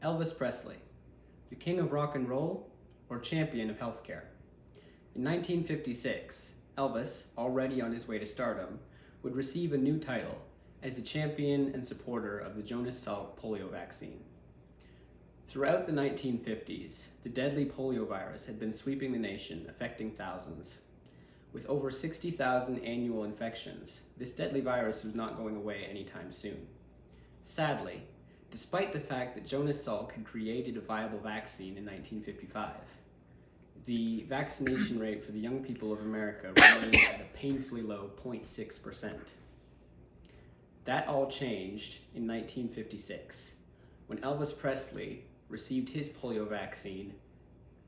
Elvis Presley, the king of rock and roll or champion of healthcare. In 1956, Elvis, already on his way to stardom, would receive a new title as the champion and supporter of the Jonas Salk polio vaccine. Throughout the 1950s, the deadly polio virus had been sweeping the nation, affecting thousands. With over 60,000 annual infections, this deadly virus was not going away anytime soon. Sadly, despite the fact that Jonas Salk had created a viable vaccine in 1955, the vaccination rate for the young people of America remained at a painfully low 0.6%. That all changed in 1956, when Elvis Presley received his polio vaccine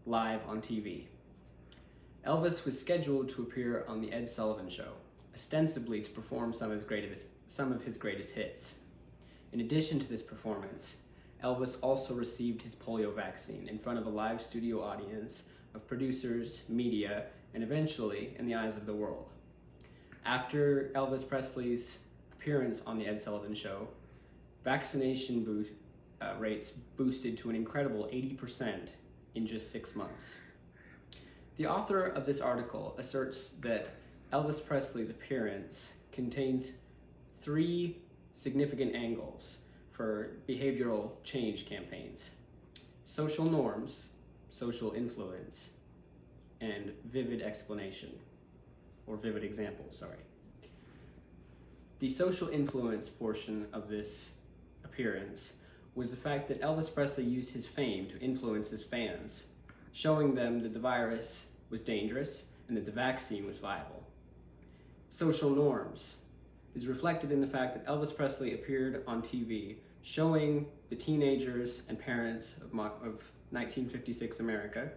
live on TV. Elvis was scheduled to appear on The Ed Sullivan Show, ostensibly to perform some of his greatest hits. In addition to this performance, Elvis also received his polio vaccine in front of a live studio audience of producers, media, and eventually in the eyes of the world. After Elvis Presley's appearance on The Ed Sullivan Show, vaccination rates boosted to an incredible 80% in just 6 months. The author of this article asserts that Elvis Presley's appearance contains 3 significant angles for behavioral change campaigns: social norms, social influence, and vivid explanation, or vivid example, sorry. The social influence portion of this appearance was the fact that Elvis Presley used his fame to influence his fans, showing them that the virus was dangerous and that the vaccine was viable. Social norms is reflected in the fact that Elvis Presley appeared on TV showing the teenagers and parents of 1956 America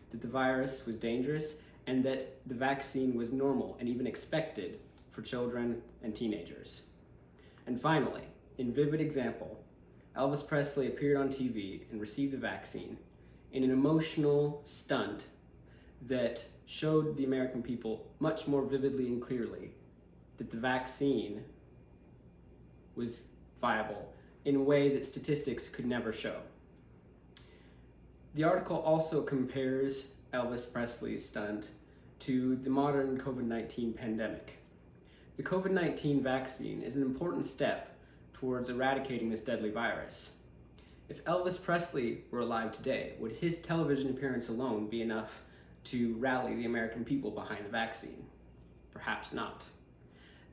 that the virus was dangerous and that the vaccine was normal and even expected for children and teenagers. And finally, in vivid example, Elvis Presley appeared on TV and received the vaccine in an emotional stunt that showed the American people much more vividly and clearly that the vaccine was viable in a way that statistics could never show. The article also compares Elvis Presley's stunt to the modern COVID-19 pandemic. The COVID-19 vaccine is an important step towards eradicating this deadly virus. If Elvis Presley were alive today, would his television appearance alone be enough to rally the American people behind the vaccine? Perhaps not.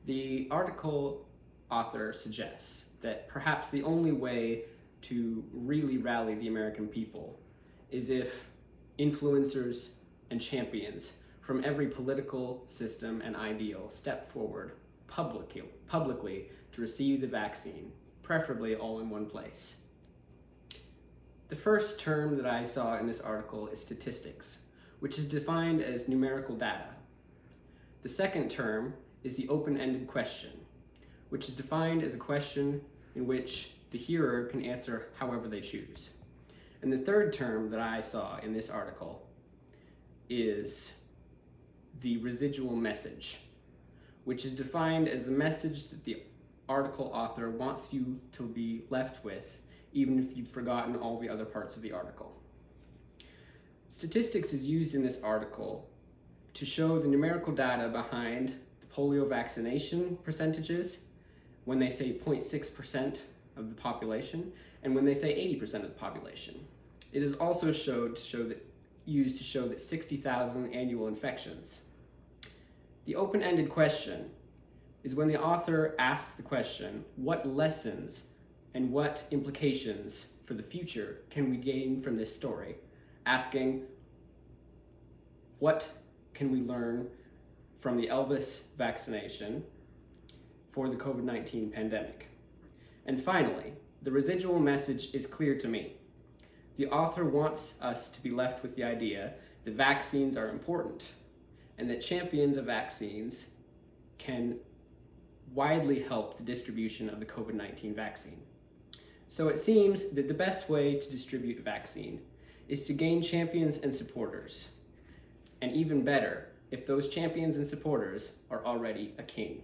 The article author suggests that perhaps the only way to really rally the American people is if influencers and champions from every political system and ideal step forward publicly to receive the vaccine, preferably all in one place. The first term that I saw in this article is statistics, which is defined as numerical data. The second term is the open-ended question, which is defined as a question in which the hearer can answer however they choose. And the third term that I saw in this article is the residual message, which is defined as the message that the article author wants you to be left with, even if you've forgotten all the other parts of the article. Statistics is used in this article to show the numerical data behind the polio vaccination percentages when they say 0.6% of the population and when they say 80% of the population. It is also used to show that 60,000 annual infections. The open-ended question is when the author asks the question, what lessons and what implications for the future can we gain from this story? Asking, what can we learn from the Elvis vaccination for the COVID-19 pandemic? And finally, the residual message is clear to me. The author wants us to be left with the idea that vaccines are important and that champions of vaccines can widely help the distribution of the COVID-19 vaccine. So it seems that the best way to distribute a vaccine is to gain champions and supporters. And even better, if those champions and supporters are already a king.